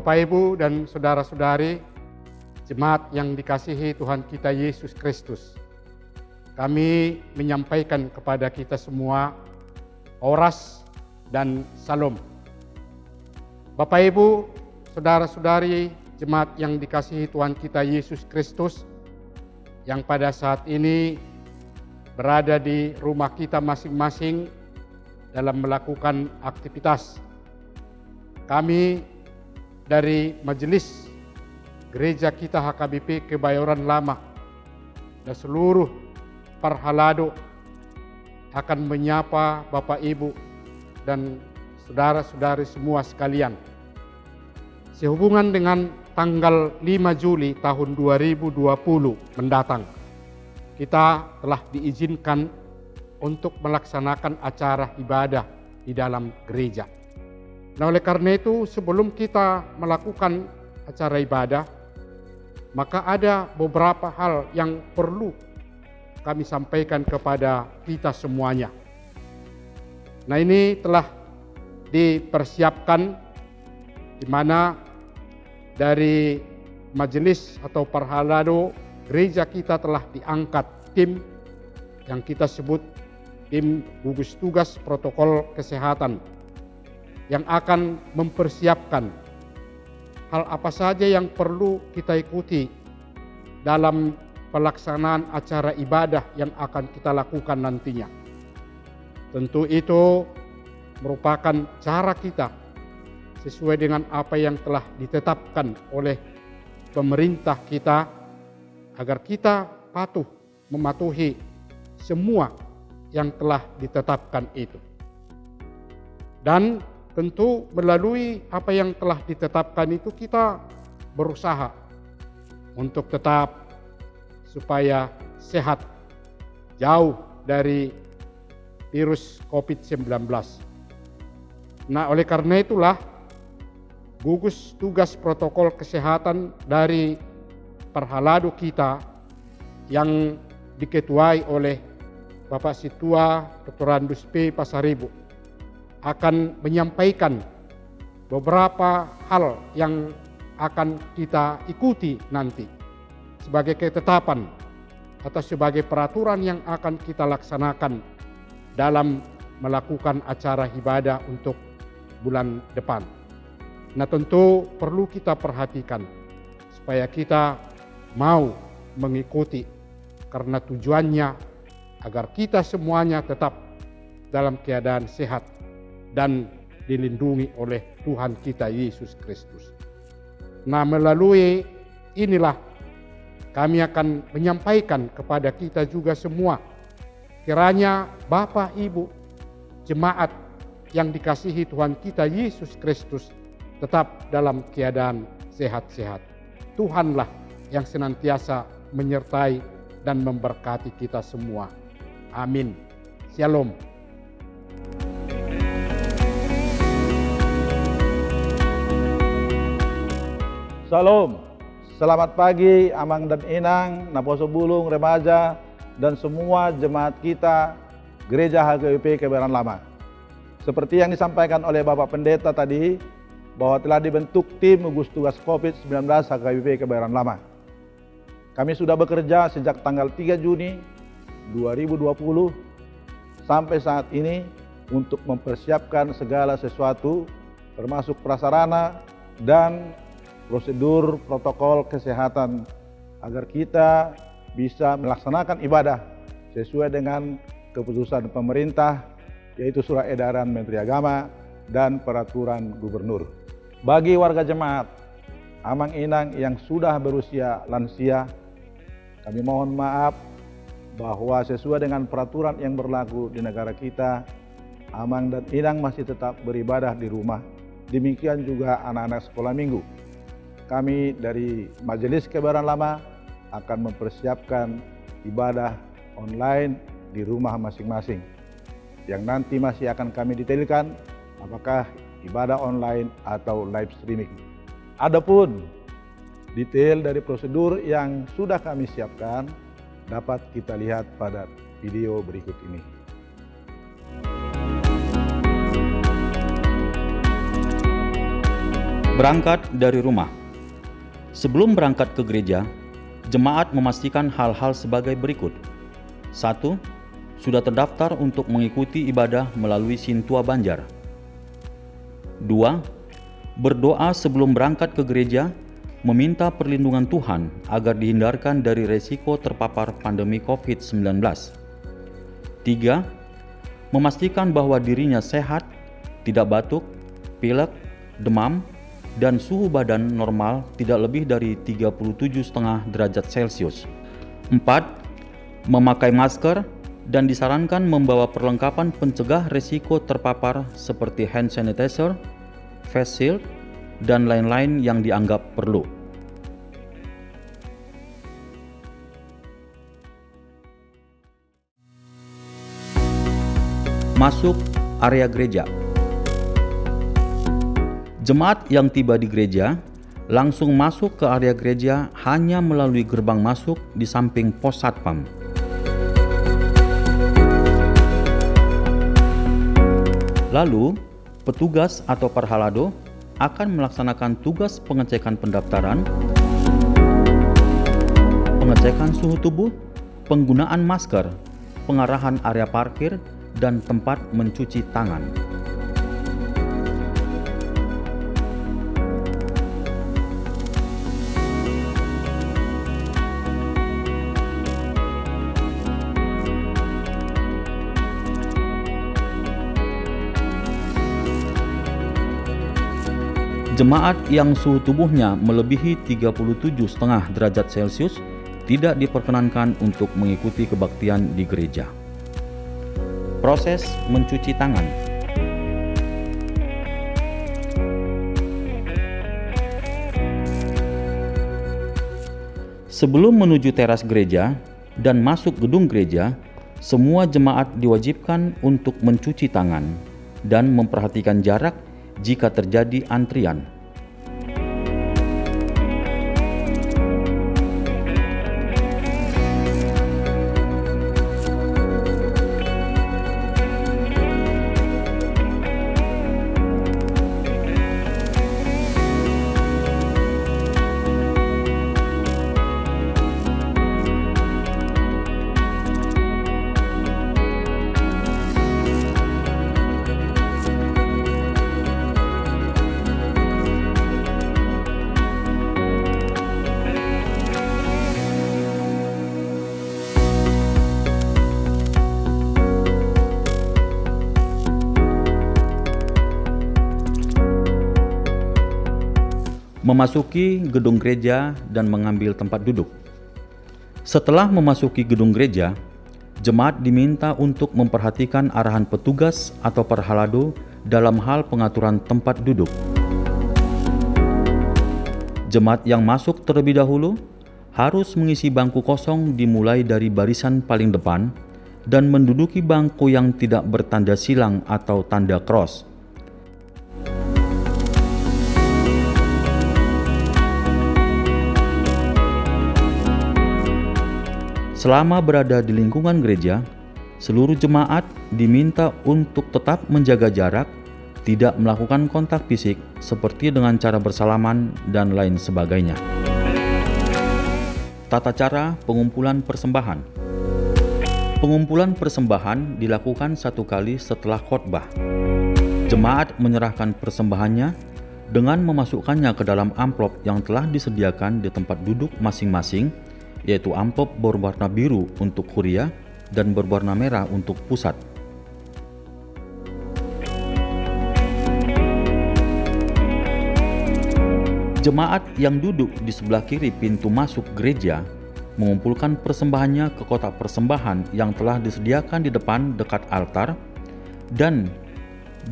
Bapak, Ibu, dan saudara-saudari, jemaat yang dikasihi Tuhan kita Yesus Kristus, kami menyampaikan kepada kita semua oras dan salam. Bapak, Ibu, saudara-saudari, jemaat yang dikasihi Tuhan kita Yesus Kristus, yang pada saat ini berada di rumah kita masing-masing dalam melakukan aktivitas. Kami dari Majelis Gereja kita HKBP Kebayoran Lama dan seluruh Parhalado akan menyapa Bapak, Ibu, dan saudara-saudari semua sekalian. Sehubungan dengan tanggal 5 Juli tahun 2020 mendatang, kita telah diizinkan untuk melaksanakan acara ibadah di dalam gereja. Nah, oleh karena itu, sebelum kita melakukan acara ibadah, maka ada beberapa hal yang perlu kami sampaikan kepada kita semuanya. Nah, ini telah dipersiapkan di mana dari majelis atau Parhalado gereja kita telah diangkat tim yang kita sebut tim gugus tugas protokol kesehatan yang akan mempersiapkan hal apa saja yang perlu kita ikuti dalam pelaksanaan acara ibadah yang akan kita lakukan nantinya. Tentu itu merupakan cara kita sesuai dengan apa yang telah ditetapkan oleh pemerintah kita, agar kita patuh mematuhi semua yang telah ditetapkan itu. Dan tentu melalui apa yang telah ditetapkan itu, kita berusaha untuk tetap supaya sehat, jauh dari virus COVID-19. Nah, oleh karena itulah gugus tugas protokol kesehatan dari Parhalado kita yang diketuai oleh Bapak Situa Dr. Andus P. Pasaribu akan menyampaikan beberapa hal yang akan kita ikuti nanti sebagai ketetapan atau sebagai peraturan yang akan kita laksanakan dalam melakukan acara ibadah untuk bulan depan. Nah, tentu perlu kita perhatikan supaya kita mau mengikuti, karena tujuannya agar kita semuanya tetap dalam keadaan sehat dan dilindungi oleh Tuhan kita Yesus Kristus. Nah, melalui inilah kami akan menyampaikan kepada kita juga semua, kiranya Bapak, Ibu, jemaat yang dikasihi Tuhan kita Yesus Kristus tetap dalam keadaan sehat-sehat. Tuhanlah yang senantiasa menyertai dan memberkati kita semua. Amin. Shalom. Salam, selamat pagi Amang dan Inang, Naposo Bulung, remaja, dan semua jemaat kita Gereja HKBP Kebayoran Lama. Seperti yang disampaikan oleh Bapak Pendeta tadi, bahwa telah dibentuk tim gugus tugas COVID-19 HKBP Kebayoran Lama. Kami sudah bekerja sejak tanggal 3 Juni 2020 sampai saat ini untuk mempersiapkan segala sesuatu, termasuk prasarana dan prosedur protokol kesehatan agar kita bisa melaksanakan ibadah sesuai dengan keputusan pemerintah, yaitu Surat Edaran Menteri Agama dan Peraturan Gubernur. Bagi warga jemaat Amang Inang yang sudah berusia lansia, kami mohon maaf bahwa sesuai dengan peraturan yang berlaku di negara kita, Amang dan Inang masih tetap beribadah di rumah. Demikian juga anak-anak sekolah minggu. Kami dari Majelis Kebayoran Lama akan mempersiapkan ibadah online di rumah masing-masing, yang nanti masih akan kami detailkan apakah ibadah online atau live streaming. Adapun detail dari prosedur yang sudah kami siapkan dapat kita lihat pada video berikut ini. Berangkat dari rumah. Sebelum berangkat ke gereja, jemaat memastikan hal-hal sebagai berikut. 1. Sudah terdaftar untuk mengikuti ibadah melalui Sintua Banjar. 2. Berdoa sebelum berangkat ke gereja, meminta perlindungan Tuhan agar dihindarkan dari resiko terpapar pandemi COVID-19. 3. Memastikan bahwa dirinya sehat, tidak batuk, pilek, demam, dan suhu badan normal tidak lebih dari 37,5 derajat Celcius. 4. Memakai masker dan disarankan membawa perlengkapan pencegah risiko terpapar seperti hand sanitizer, face shield, dan lain-lain yang dianggap perlu. Masuk area gereja. Jemaat yang tiba di gereja langsung masuk ke area gereja hanya melalui gerbang masuk di samping pos satpam. Lalu, petugas atau parhalado akan melaksanakan tugas pengecekan pendaftaran, pengecekan suhu tubuh, penggunaan masker, pengarahan area parkir, dan tempat mencuci tangan. Jemaat yang suhu tubuhnya melebihi 37,5 derajat Celcius tidak diperkenankan untuk mengikuti kebaktian di gereja. Proses mencuci tangan. Sebelum menuju teras gereja dan masuk gedung gereja, semua jemaat diwajibkan untuk mencuci tangan dan memperhatikan jarak jika terjadi antrian. Memasuki gedung gereja dan mengambil tempat duduk. Setelah memasuki gedung gereja, jemaat diminta untuk memperhatikan arahan petugas atau parhalado dalam hal pengaturan tempat duduk. Jemaat yang masuk terlebih dahulu harus mengisi bangku kosong dimulai dari barisan paling depan dan menduduki bangku yang tidak bertanda silang atau tanda cross. Selama berada di lingkungan gereja, seluruh jemaat diminta untuk tetap menjaga jarak, tidak melakukan kontak fisik seperti dengan cara bersalaman dan lain sebagainya. Tata cara pengumpulan persembahan. Pengumpulan persembahan dilakukan 1 kali setelah khotbah. Jemaat menyerahkan persembahannya dengan memasukkannya ke dalam amplop yang telah disediakan di tempat duduk masing-masing, yaitu amplop berwarna biru untuk kuria dan berwarna merah untuk pusat. Jemaat yang duduk di sebelah kiri pintu masuk gereja mengumpulkan persembahannya ke kotak persembahan yang telah disediakan di depan dekat altar dan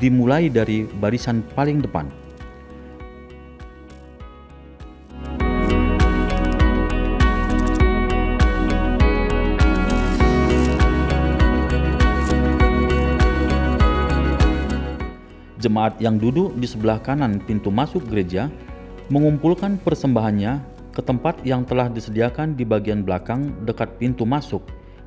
dimulai dari barisan paling depan. Jemaat yang duduk di sebelah kanan pintu masuk gereja mengumpulkan persembahannya ke tempat yang telah disediakan di bagian belakang dekat pintu masuk,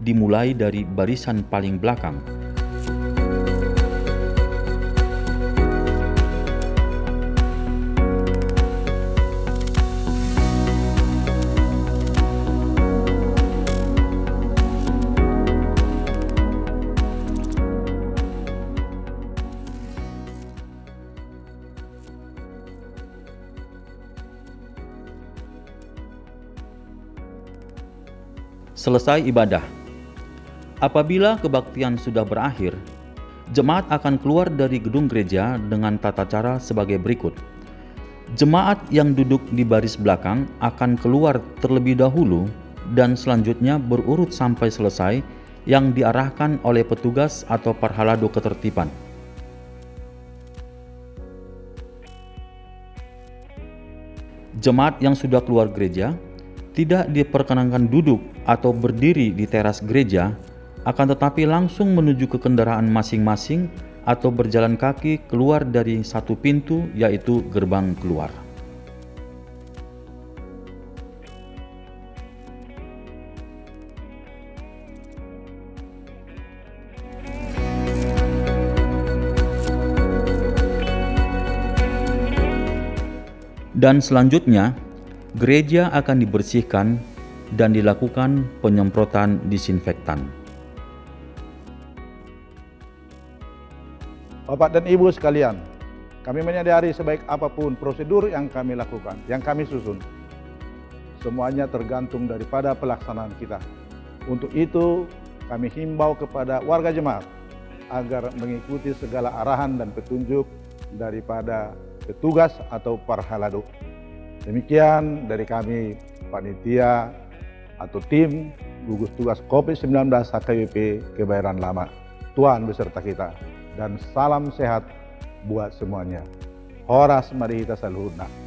dimulai dari barisan paling belakang. Selesai ibadah. Apabila kebaktian sudah berakhir, jemaat akan keluar dari gedung gereja dengan tata cara sebagai berikut. Jemaat yang duduk di baris belakang akan keluar terlebih dahulu dan selanjutnya berurut sampai selesai yang diarahkan oleh petugas atau parhalado ketertiban. Jemaat yang sudah keluar gereja tidak diperkenankan duduk atau berdiri di teras gereja, akan tetapi langsung menuju ke kendaraan masing-masing atau berjalan kaki keluar dari satu pintu, yaitu gerbang keluar. Dan selanjutnya, gereja akan dibersihkan dan dilakukan penyemprotan disinfektan. Bapak dan Ibu sekalian, kami menyadari sebaik apapun prosedur yang kami lakukan, yang kami susun, semuanya tergantung daripada pelaksanaan kita. Untuk itu, kami himbau kepada warga jemaat agar mengikuti segala arahan dan petunjuk daripada petugas atau parhalado. Demikian dari kami, panitia atau tim gugus tugas COVID-19 HKBP Kebayoran Lama. Tuhan beserta kita dan salam sehat buat semuanya. Horas Marihita Saluhuna.